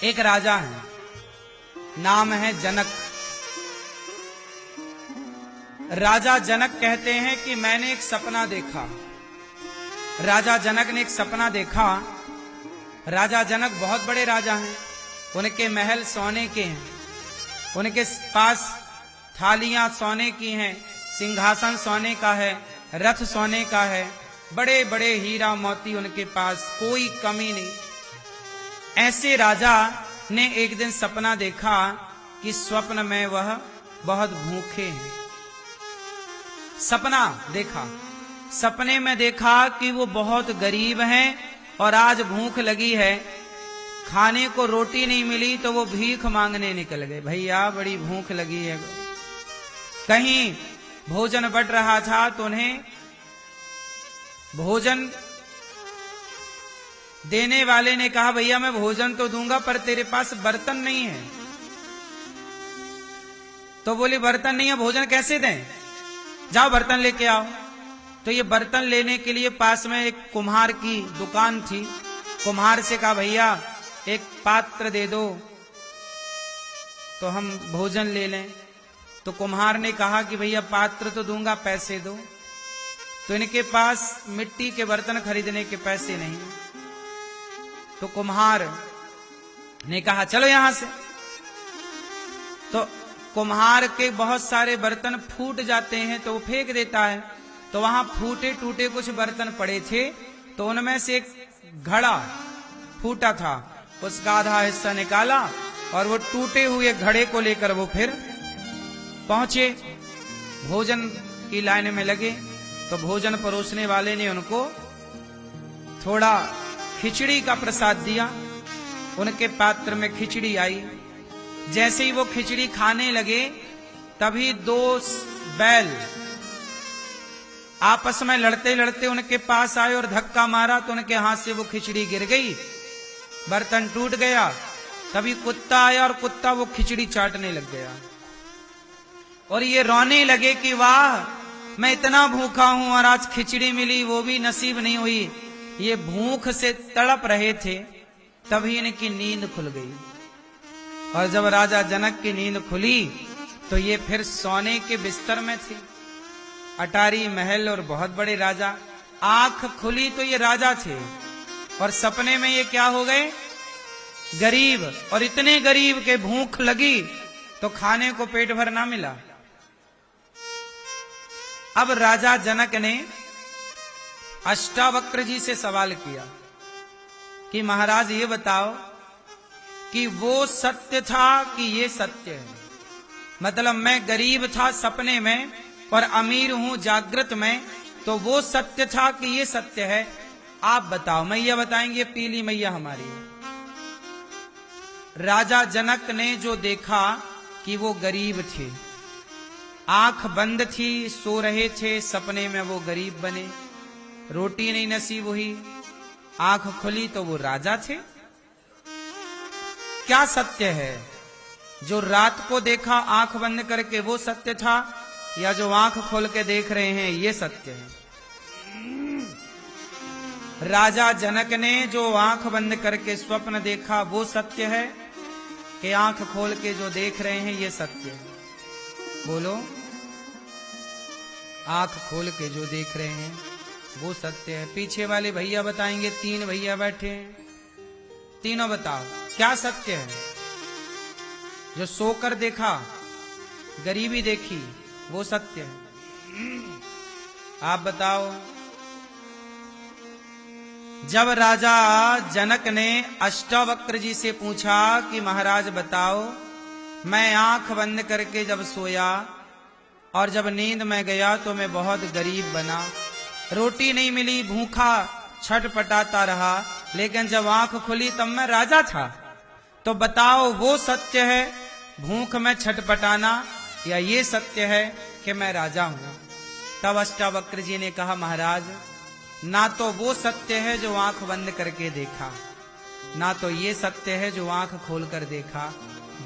एक राजा है, नाम है जनक। राजा जनक कहते हैं कि मैंने एक सपना देखा। राजा जनक ने एक सपना देखा। राजा जनक बहुत बड़े राजा हैं, उनके महल सोने के हैं, उनके पास थालियां सोने की हैं, सिंहासन सोने का है, रथ सोने का है, बड़े बड़े हीरा मोती उनके पास, कोई कमी नहीं। ऐसे राजा ने एक दिन सपना देखा कि स्वप्न में वह बहुत भूखे हैं। सपना देखा, सपने में देखा कि वो बहुत गरीब हैं और आज भूख लगी है, खाने को रोटी नहीं मिली तो वो भीख मांगने निकल गए। भैया बड़ी भूख लगी है। कहीं भोजन बट रहा था तो उन्हें भोजन देने वाले ने कहा, भैया मैं भोजन तो दूंगा पर तेरे पास बर्तन नहीं है। तो बोली बर्तन नहीं है, भोजन कैसे दें, जाओ बर्तन लेके आओ। तो ये बर्तन लेने के लिए पास में एक कुम्हार की दुकान थी। कुम्हार से कहा, भैया एक पात्र दे दो तो हम भोजन ले लें। तो कुम्हार ने कहा कि भैया पात्र तो दूंगा, पैसे दो। तो इनके पास मिट्टी के बर्तन खरीदने के पैसे नहीं। तो कुम्हार ने कहा चलो यहां से। तो कुम्हार के बहुत सारे बर्तन फूट जाते हैं तो वो फेंक देता है। तो वहां फूटे टूटे कुछ बर्तन पड़े थे, तो उनमें से एक घड़ा फूटा था, उसका आधा हिस्सा निकाला और वो टूटे हुए घड़े को लेकर वो फिर पहुंचे, भोजन की लाइन में लगे। तो भोजन परोसने वाले ने उनको थोड़ा खिचड़ी का प्रसाद दिया। उनके पात्र में खिचड़ी आई। जैसे ही वो खिचड़ी खाने लगे तभी दो बैल आपस में लड़ते लड़ते उनके पास आए और धक्का मारा तो उनके हाथ से वो खिचड़ी गिर गई, बर्तन टूट गया। तभी कुत्ता आया और कुत्ता वो खिचड़ी चाटने लग गया और ये रोने लगे कि वाह मैं इतना भूखा हूं और आज खिचड़ी मिली, वो भी नसीब नहीं हुई। ये भूख से तड़प रहे थे, तभी इनकी नींद खुल गई। और जब राजा जनक की नींद खुली तो ये फिर सोने के बिस्तर में थे, अटारी महल और बहुत बड़े राजा। आंख खुली तो ये राजा थे और सपने में ये क्या हो गए, गरीब। और इतने गरीब के भूख लगी तो खाने को पेट भर ना मिला। अब राजा जनक ने अष्टावक्र जी से सवाल किया कि महाराज ये बताओ कि वो सत्य था कि ये सत्य है। मतलब मैं गरीब था सपने में और अमीर हूं जागृत में, तो वो सत्य था कि ये सत्य है, आप बताओ। मैया बताएंगे, पीली मैया हमारी है। राजा जनक ने जो देखा कि वो गरीब थे, आंख बंद थी, सो रहे थे, सपने में वो गरीब बने, रोटी नहीं नसीब हुई, आंख खुली तो वो राजा थे। क्या सत्य है, जो रात को देखा आंख बंद करके वो सत्य था, या जो आंख खोल के देख रहे हैं ये सत्य है? राजा जनक ने जो आंख बंद करके स्वप्न देखा वो सत्य है कि आंख खोल के जो देख रहे हैं ये सत्य है? बोलो। आंख खोल के जो देख रहे हैं वो सत्य है। पीछे वाले भैया बताएंगे, 3 भैया बैठे हैं, तीनों बताओ क्या सत्य है? जो सोकर देखा, गरीबी देखी, वो सत्य है? आप बताओ। जब राजा जनक ने अष्टावक्र जी से पूछा कि महाराज बताओ, मैं आंख बंद करके जब सोया और जब नींद में गया तो मैं बहुत गरीब बना, रोटी नहीं मिली, भूखा छटपटाता रहा, लेकिन जब आंख खुली तब मैं राजा था। तो बताओ वो सत्य है भूख में छटपटाना, या ये सत्य है कि मैं राजा हूं? तब अष्टावक्र जी ने कहा, महाराज ना तो वो सत्य है जो आंख बंद करके देखा, ना तो ये सत्य है जो आंख खोलकर देखा,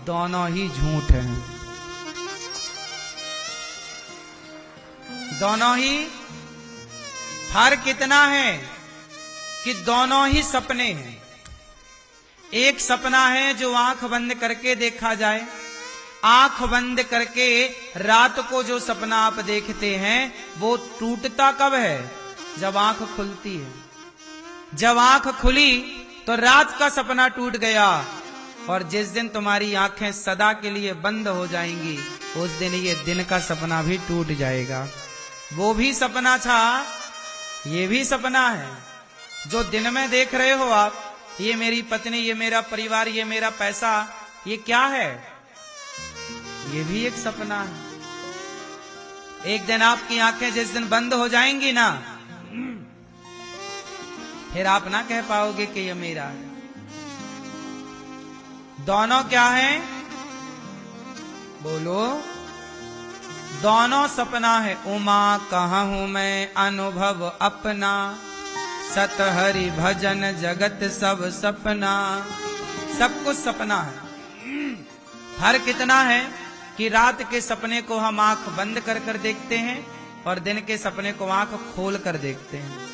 दोनों ही झूठ हैं। दोनों ही। फर्क कितना है कि दोनों ही सपने हैं। एक सपना है जो आंख बंद करके देखा जाए। आंख बंद करके रात को जो सपना आप देखते हैं वो टूटता कब है? जब आंख खुलती है। जब आंख खुली तो रात का सपना टूट गया, और जिस दिन तुम्हारी आंखें सदा के लिए बंद हो जाएंगी उस दिन ये दिन का सपना भी टूट जाएगा। वो भी सपना था, ये भी सपना है। जो दिन में देख रहे हो आप, ये मेरी पत्नी, ये मेरा परिवार, ये मेरा पैसा, ये क्या है? ये भी एक सपना है। एक दिन आपकी आंखें जिस दिन बंद हो जाएंगी ना, फिर आप ना कह पाओगे कि ये मेरा है। दोनों क्या है? बोलो। दोनों सपना है। उमा कहूं मैं अनुभव अपना, सत हरि भजन जगत सब सपना। सब कुछ सपना है। फर्क इतना है कि रात के सपने को हम आंख बंद कर कर देखते हैं और दिन के सपने को आंख खोल कर देखते हैं।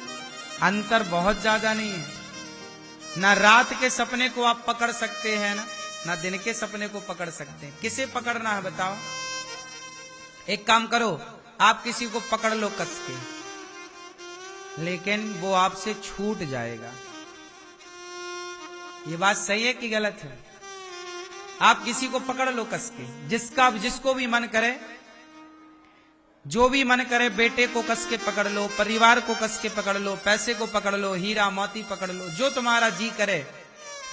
अंतर बहुत ज्यादा नहीं है। ना रात के सपने को आप पकड़ सकते हैं ना दिन के सपने को पकड़ सकते हैं। किसे पकड़ना है बताओ? एक काम करो, आप किसी को पकड़ लो कस के, लेकिन वो आपसे छूट जाएगा। ये बात सही है कि गलत है? आप किसी को पकड़ लो कस के, जिसको भी मन करे, जो भी मन करे, बेटे को कस के पकड़ लो, परिवार को कस के पकड़ लो, पैसे को पकड़ लो, हीरा मोती पकड़ लो, जो तुम्हारा जी करे,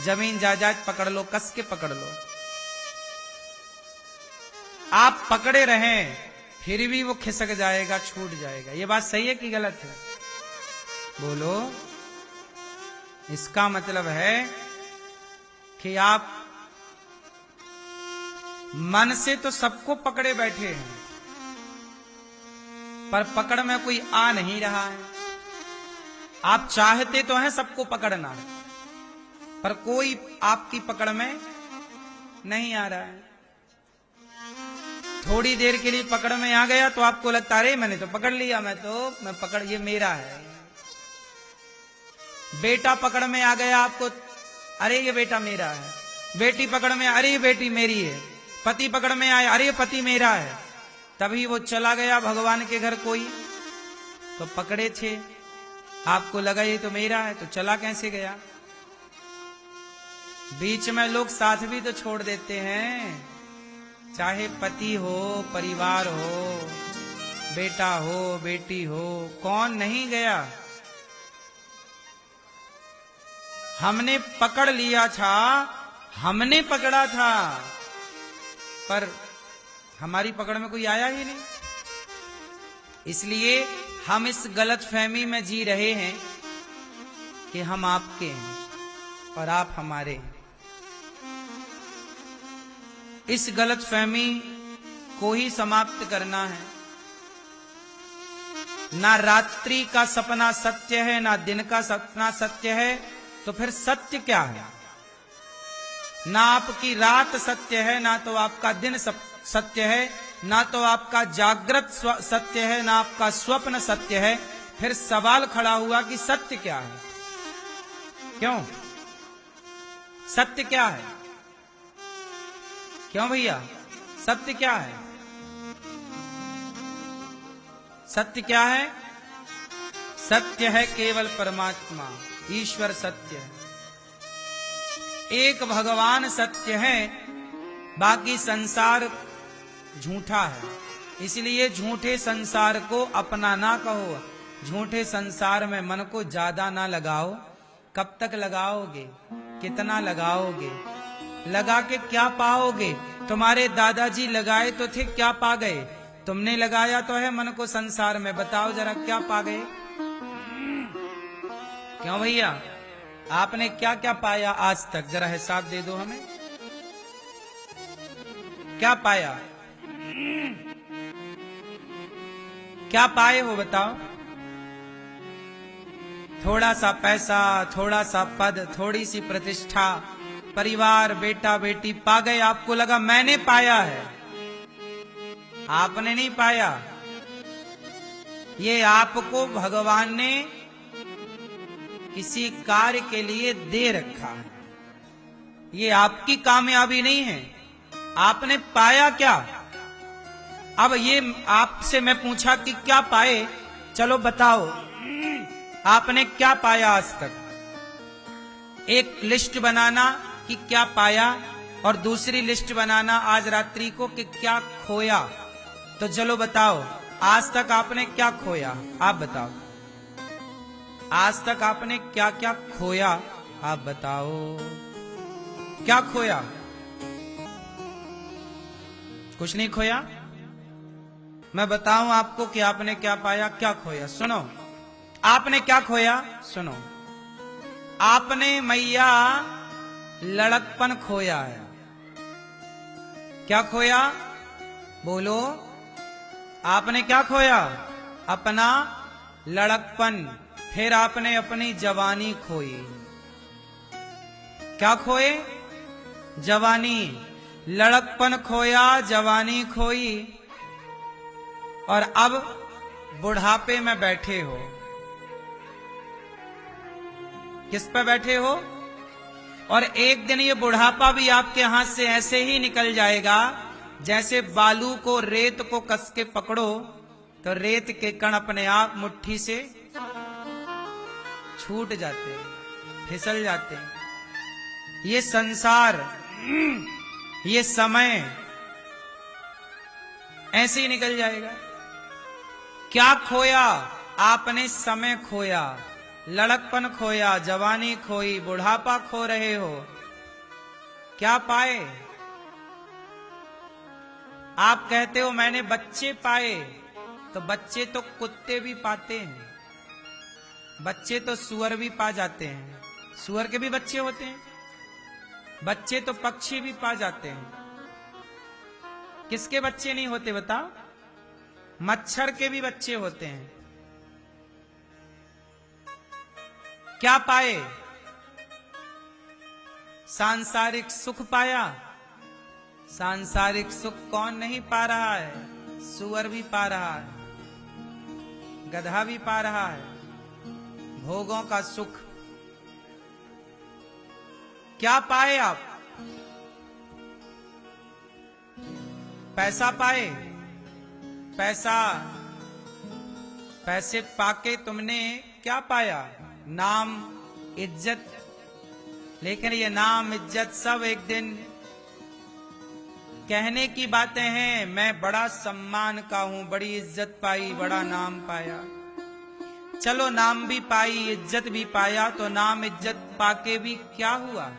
जमीन जायदाद पकड़ लो, कस के पकड़ लो। आप पकड़े रहें फिर भी वो खिसक जाएगा, छूट जाएगा। ये बात सही है कि गलत है? बोलो। इसका मतलब है कि आप मन से तो सबको पकड़े बैठे हैं, पर पकड़ में कोई आ नहीं रहा है। आप चाहते तो हैं सबको पकड़ना, पर कोई आपकी पकड़ में नहीं आ रहा है। थोड़ी देर के लिए पकड़ में आ गया तो आपको लगता है मैंने तो पकड़ लिया, मैं पकड़, ये मेरा है। बेटा पकड़ में आ गया आपको, अरे ये बेटा मेरा है। बेटी पकड़ में, अरे ये बेटी मेरी है। पति पकड़ में आया, अरे ये पति मेरा है। तभी वो चला गया भगवान के घर कोई, तो पकड़े थे, आपको लगा ये तो मेरा है, तो चला कैसे गया? बीच में लोग साथ भी तो छोड़ देते हैं, चाहे पति हो, परिवार हो, बेटा हो, बेटी हो, कौन नहीं गया? हमने पकड़ लिया था, हमने पकड़ा था, पर हमारी पकड़ में कोई आया ही नहीं। इसलिए हम इस गलतफहमी में जी रहे हैं कि हम आपके हैं और आप हमारे हैं। इस गलतफहमी को ही समाप्त करना है। ना रात्रि का सपना सत्य है, ना दिन का सपना सत्य है, तो फिर सत्य क्या है? ना आपकी रात सत्य है, ना तो आपका दिन सत्य है, ना तो आपका जागृत सत्य है, ना आपका स्वप्न सत्य है। फिर सवाल खड़ा हुआ कि सत्य क्या है? क्यों? सत्य क्या है? क्यों भैया? सत्य क्या है? सत्य क्या है? सत्य है केवल परमात्मा, ईश्वर सत्य है। एक भगवान सत्य है, बाकी संसार झूठा है। इसलिए झूठे संसार को अपना ना कहो, झूठे संसार में मन को ज्यादा ना लगाओ। कब तक लगाओगे? कितना लगाओगे? लगा के क्या पाओगे? तुम्हारे दादाजी लगाए तो थे, क्या पा गए? तुमने लगाया तो है मन को संसार में, बताओ जरा क्या पा गए? क्यों भैया, आपने क्या क्या पाया आज तक? जरा हिसाब दे दो हमें। क्या पाया? क्या पाए हो बताओ? थोड़ा सा पैसा, थोड़ा सा पद, थोड़ी सी प्रतिष्ठा, परिवार, बेटा बेटी पा गए। आपको लगा मैंने पाया है, आपने नहीं पाया। ये आपको भगवान ने किसी कार्य के लिए दे रखा है। ये आपकी कामयाबी नहीं है। आपने पाया क्या? अब ये आपसे मैं पूछा कि क्या पाए, चलो बताओ आपने क्या पाया आज तक। एक लिस्ट बनाना कि क्या पाया, और दूसरी लिस्ट बनाना आज रात्रि को कि क्या खोया। तो चलो बताओ आज तक आपने क्या खोया, आप बताओ। आज तक आपने क्या क्या खोया, आप बताओ। क्या खोया? कुछ नहीं खोया। मैं बताऊं आपको कि आपने क्या पाया, क्या खोया। सुनो, आपने क्या खोया, सुनो। आपने मैया लड़कपन खोया है। क्या खोया? बोलो। आपने क्या खोया? अपना लड़कपन। फिर आपने अपनी जवानी खोई। क्या खोए? जवानी। लड़कपन खोया, जवानी खोई, और अब बुढ़ापे में बैठे हो। किस पे बैठे हो? और एक दिन ये बुढ़ापा भी आपके हाथ से ऐसे ही निकल जाएगा जैसे बालू को, रेत को कस के पकड़ो तो रेत के कण अपने आप मुट्ठी से छूट जाते हैं, फिसल जाते हैं। ये संसार, ये समय ऐसे ही निकल जाएगा। क्या खोया? आपने समय खोया, लड़कपन खोया, जवानी खोई, बुढ़ापा खो रहे हो। क्या पाए? आप कहते हो मैंने बच्चे पाए, तो बच्चे तो कुत्ते भी पाते हैं, बच्चे तो सुअर भी पा जाते हैं, सुअर के भी बच्चे होते हैं, बच्चे तो पक्षी भी पा जाते हैं। किसके बच्चे नहीं होते बताओ? मच्छर के भी बच्चे होते हैं। क्या पाए? सांसारिक सुख पाया। सांसारिक सुख कौन नहीं पा रहा है? सुअर भी पा रहा है, गधा भी पा रहा है, भोगों का सुख। क्या पाए आप? पैसा पाए। पैसा, पैसे पाके तुमने क्या पाया? नाम, इज्जत। लेकिन ये नाम इज्जत सब एक दिन कहने की बातें हैं। मैं बड़ा सम्मान का हूं, बड़ी इज्जत पाई, बड़ा नाम पाया। चलो नाम भी पाई, इज्जत भी पाया, तो नाम इज्जत पाके भी क्या हुआ?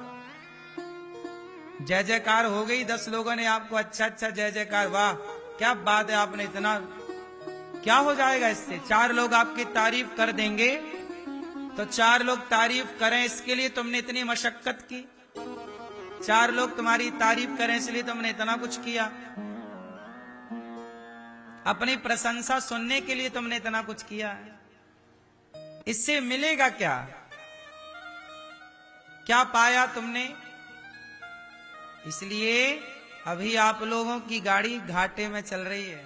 जय जयकार हो गई, 10 लोगों ने आपको अच्छा अच्छा जय जयकार, वाह क्या बात है, आपने इतना, क्या हो जाएगा इससे? 4 लोग आपकी तारीफ कर देंगे, तो 4 लोग तारीफ करें इसके लिए तुमने इतनी मशक्कत की, 4 लोग तुम्हारी तारीफ करें इसलिए तुमने इतना कुछ किया, अपनी प्रशंसा सुनने के लिए तुमने इतना कुछ किया है। इससे मिलेगा क्या? क्या पाया तुमने? इसलिए अभी आप लोगों की गाड़ी घाटे में चल रही है।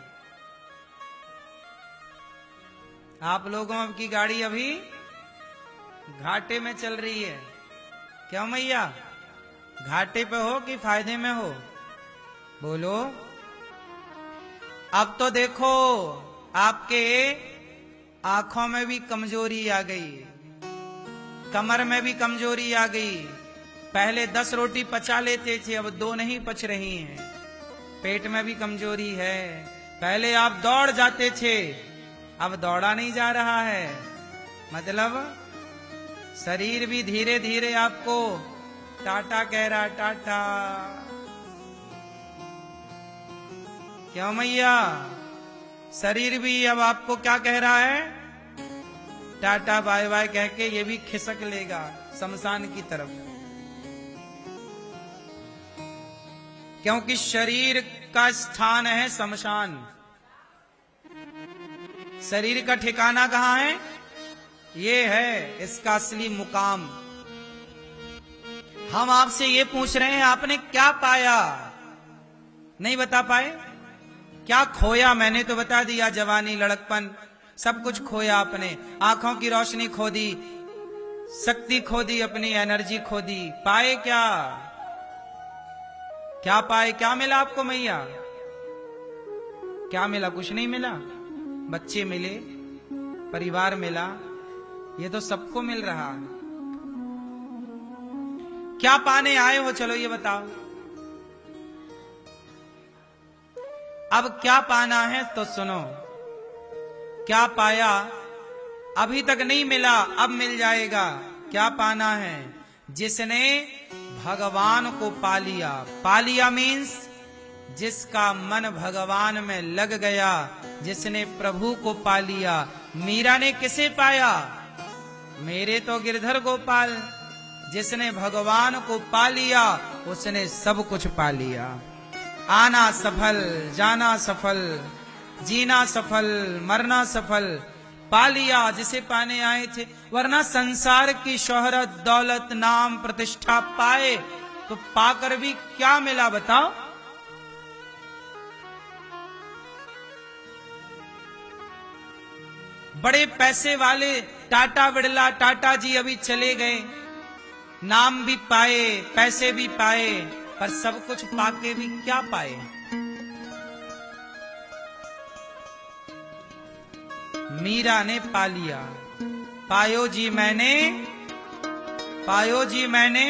आप लोगों की गाड़ी अभी घाटे में चल रही है। क्यों मैया? घाटे पे हो कि फायदे में हो? बोलो। अब तो देखो आपके आंखों में भी कमजोरी आ गई, कमर में भी कमजोरी आ गई। पहले 10 रोटी पचा लेते थे, अब 2 नहीं पच रही हैं। पेट में भी कमजोरी है। पहले आप दौड़ जाते थे, अब दौड़ा नहीं जा रहा है। मतलब शरीर भी धीरे धीरे आपको टाटा कह रहा, टाटा। क्यों मैया? शरीर भी अब आपको क्या कह रहा है? टाटा बाय बाय कह के ये भी खिसक लेगा शमशान की तरफ। क्योंकि शरीर का स्थान है शमशान। शरीर का ठिकाना कहां है? ये है इसका असली मुकाम। हम आपसे ये पूछ रहे हैं आपने क्या पाया? नहीं बता पाए। क्या खोया? मैंने तो बता दिया, जवानी, लड़कपन, सब कुछ खोया आपने। आंखों की रोशनी खो दी, शक्ति खो दी, अपनी एनर्जी खो दी। पाए क्या? क्या पाए? क्या मिला आपको मैया? क्या मिला? कुछ नहीं मिला। बच्चे मिले, परिवार मिला, ये तो सबको मिल रहा है। क्या पाने आए हो? चलो ये बताओ। अब क्या पाना है तो सुनो। क्या पाया? अभी तक नहीं मिला, अब मिल जाएगा। क्या पाना है? जिसने भगवान को पा लिया। पा लिया मीन्स जिसका मन भगवान में लग गया, जिसने प्रभु को पा लिया। मीरा ने किसे पाया? मेरे तो गिरधर गोपाल। जिसने भगवान को पा लिया उसने सब कुछ पा लिया। आना सफल, जाना सफल, जीना सफल, मरना सफल। पा लिया जिसे पाने आए थे। वरना संसार की शोहरत, दौलत, नाम, प्रतिष्ठा पाए तो पाकर भी क्या मिला बताओ? बड़े पैसे वाले टाटा बिड़ला, टाटा जी अभी चले गए, नाम भी पाए, पैसे भी पाए, पर सब कुछ पाके भी क्या पाए? मीरा ने पा लिया। पायो जी मैंने, पायो जी मैंने,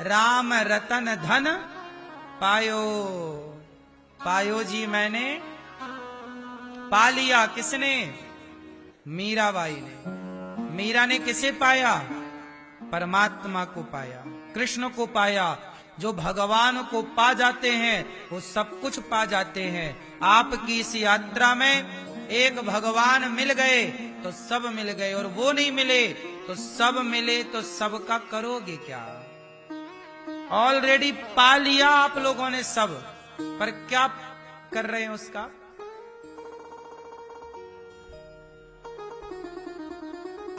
राम रतन धन पायो। पायो जी मैंने, पा लिया। किसने? मीराबाई ने। मीरा ने किसे पाया? परमात्मा को पाया, कृष्ण को पाया। जो भगवान को पा जाते हैं वो सब कुछ पा जाते हैं। आपकी इस यात्रा में एक भगवान मिल गए तो सब मिल गए, और वो नहीं मिले तो सब मिले तो सबका करोगे क्या? ऑलरेडी पा लिया आप लोगों ने सब, पर क्या कर रहे हैं उसका?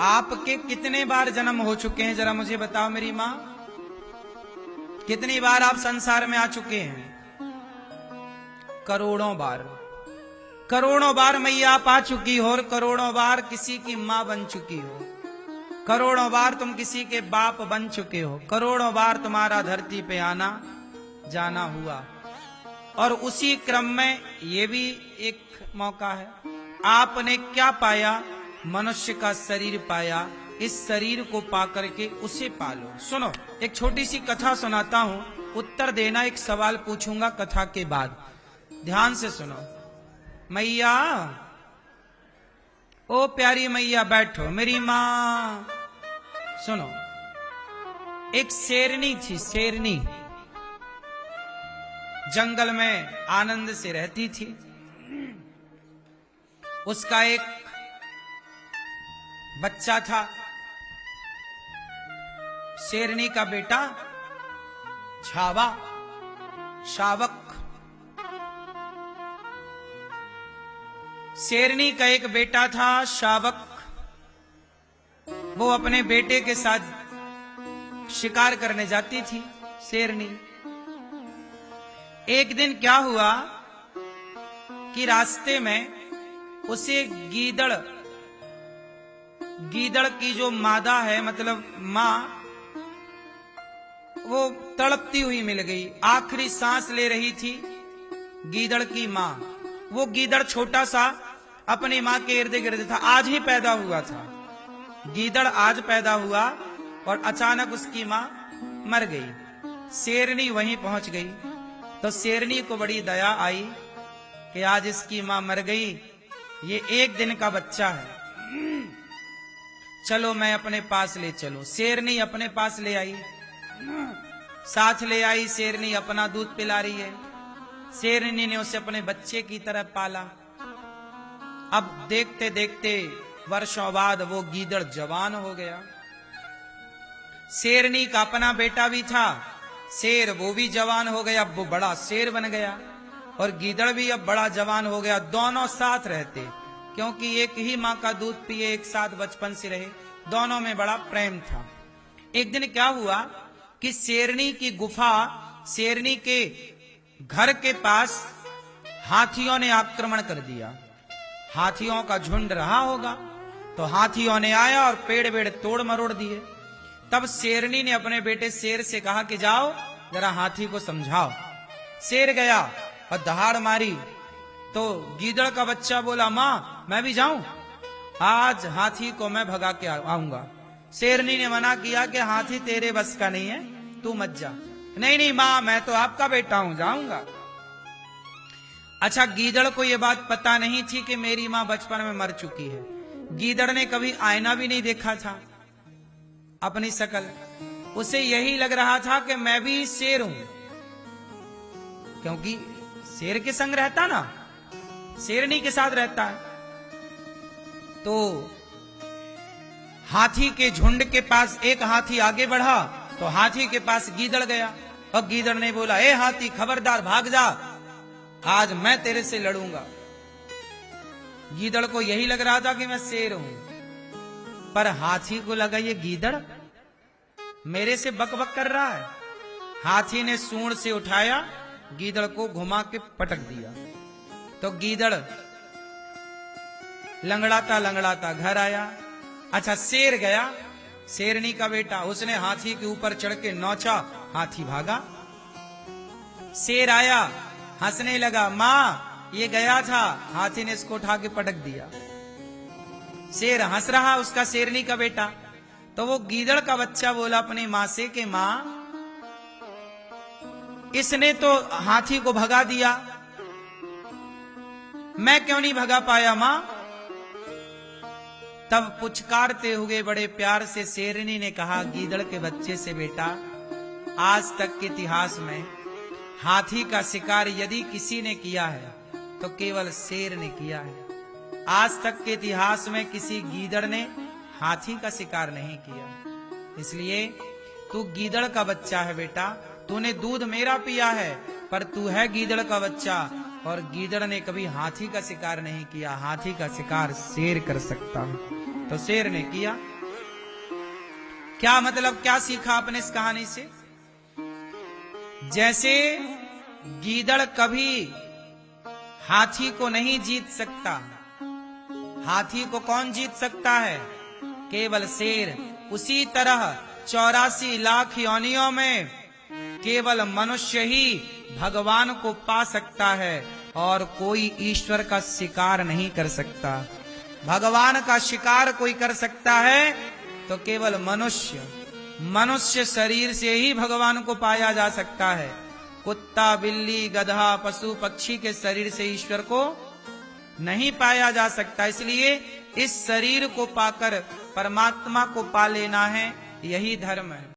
आपके कितने बार जन्म हो चुके हैं जरा मुझे बताओ मेरी मां? कितनी बार आप संसार में आ चुके हैं? करोड़ों बार। करोड़ों बार मैया आप आ चुकी हो, और करोड़ों बार किसी की मां बन चुकी हो। करोड़ों बार तुम किसी के बाप बन चुके हो। करोड़ों बार तुम्हारा धरती पे आना जाना हुआ, और उसी क्रम में ये भी एक मौका है। आपने क्या पाया? मनुष्य का शरीर पाया। इस शरीर को पाकर के उसे पालो। सुनो, एक छोटी सी कथा सुनाता हूं, उत्तर देना। एक सवाल पूछूंगा कथा के बाद, ध्यान से सुनो। मैया, ओ प्यारी मैया बैठो। मेरी मां, सुनो। एक शेरनी थी, शेरनी जंगल में आनंद से रहती थी। उसका एक बच्चा था। शेरनी का बेटा छावा, शावक। शेरनी का एक बेटा था शावक। वो अपने बेटे के साथ शिकार करने जाती थी शेरनी। एक दिन क्या हुआ कि रास्ते में उसे गीदड़ की जो मादा है, मतलब मां, वो तड़पती हुई मिल गई। आखिरी सांस ले रही थी गीदड़ की मां। वो गीदड़ छोटा सा अपनी मां के इर्द गिर्द था, आज ही पैदा हुआ था। गीदड़ आज पैदा हुआ और अचानक उसकी मां मर गई। शेरनी वहीं पहुंच गई तो शेरनी को बड़ी दया आई कि आज इसकी मां मर गई, ये एक दिन का बच्चा है, चलो मैं अपने पास ले चलो। शेरनी अपने पास ले आई, साथ ले आई। शेरनी अपना दूध पिला रही है। शेरनी ने उसे अपने बच्चे की तरह पाला। अब देखते देखते वर्षों बाद वो गीदड़ जवान हो गया। शेरनी का अपना बेटा भी था शेर, वो भी जवान हो गया, अब वो बड़ा शेर बन गया। और गीदड़ भी अब बड़ा जवान हो गया। दोनों साथ रहते, क्योंकि एक ही माँ का दूध पिए, एक साथ बचपन से रहे, दोनों में बड़ा प्रेम था। एक दिन क्या हुआ कि शेरनी की गुफा, शेरनी के घर के पास हाथियों ने आक्रमण कर दिया। हाथियों का झुंड रहा होगा तो हाथियों ने आया और पेड़ वेड़ तोड़ मरोड़ दिए। तब शेरनी ने अपने बेटे शेर से कहा कि जाओ जरा हाथी को समझाओ। शेर गया और दहाड़ मारी तो गीदड़ का बच्चा बोला, माँ मैं भी जाऊं, आज हाथी को मैं भगा के आऊंगा। शेरनी ने मना किया कि हाथी तेरे बस का नहीं है, तू मत जा। नहीं नहीं माँ, मैं तो आपका बेटा हूं, जाऊंगा। अच्छा, गीदड़ को यह बात पता नहीं थी कि मेरी माँ बचपन में मर चुकी है। गीदड़ ने कभी आईना भी नहीं देखा था अपनी शकल, उसे यही लग रहा था कि मैं भी शेर हूं, क्योंकि शेर के संग रहता ना, शेरनी के साथ रहता है। तो हाथी के झुंड के पास एक हाथी आगे बढ़ा तो हाथी के पास गीदड़ गया और गीदड़ ने बोला, ए हाथी खबरदार भाग जा, आज मैं तेरे से लड़ूंगा। गीदड़ को यही लग रहा था कि मैं शेर हूं, पर हाथी को लगा ये गीदड़ मेरे से बकबक कर रहा है। हाथी ने सूंड से उठाया, गीदड़ को घुमा के पटक दिया तो गीदड़ लंगड़ाता लंगड़ाता घर आया। अच्छा, शेर गया, शेरनी का बेटा, उसने हाथी के ऊपर चढ़ के नौचा, हाथी भागा। शेर आया, हंसने लगा, मां ये गया था, हाथी ने इसको उठा के पटक दिया। शेर हंस रहा, उसका शेरनी का बेटा। तो वो गीदड़ का बच्चा बोला अपनी मां से कि मां, इसने तो हाथी को भगा दिया, मैं क्यों नहीं भगा पाया मां? तब पुचकारते हुए बड़े प्यार से शेरनी ने कहा गीदड़ के बच्चे से, बेटा आज तक के इतिहास में हाथी का शिकार यदि किसी ने किया है तो केवल शेर ने किया है। आज तक के इतिहास में किसी गीदड़ ने हाथी का शिकार नहीं किया। इसलिए तू गीदड़ का बच्चा है बेटा, तूने दूध मेरा पिया है, पर तू है गीदड़ का बच्चा, और गीदड़ ने कभी हाथी का शिकार नहीं किया, हाथी का शिकार शेर कर सकता है। तो शेर ने किया। क्या मतलब, क्या सीखा आपने इस कहानी से? जैसे गीदड़ कभी हाथी को नहीं जीत सकता, हाथी को कौन जीत सकता है? केवल शेर। उसी तरह 84 लाख योनियों में केवल मनुष्य ही भगवान को पा सकता है और कोई ईश्वर का शिकार नहीं कर सकता। भगवान का शिकार कोई कर सकता है तो केवल मनुष्य। मनुष्य शरीर से ही भगवान को पाया जा सकता है। कुत्ता, बिल्ली, गधा, पशु, पक्षी के शरीर से ईश्वर को नहीं पाया जा सकता। इसलिए इस शरीर को पाकर परमात्मा को पा लेना है, यही धर्म है।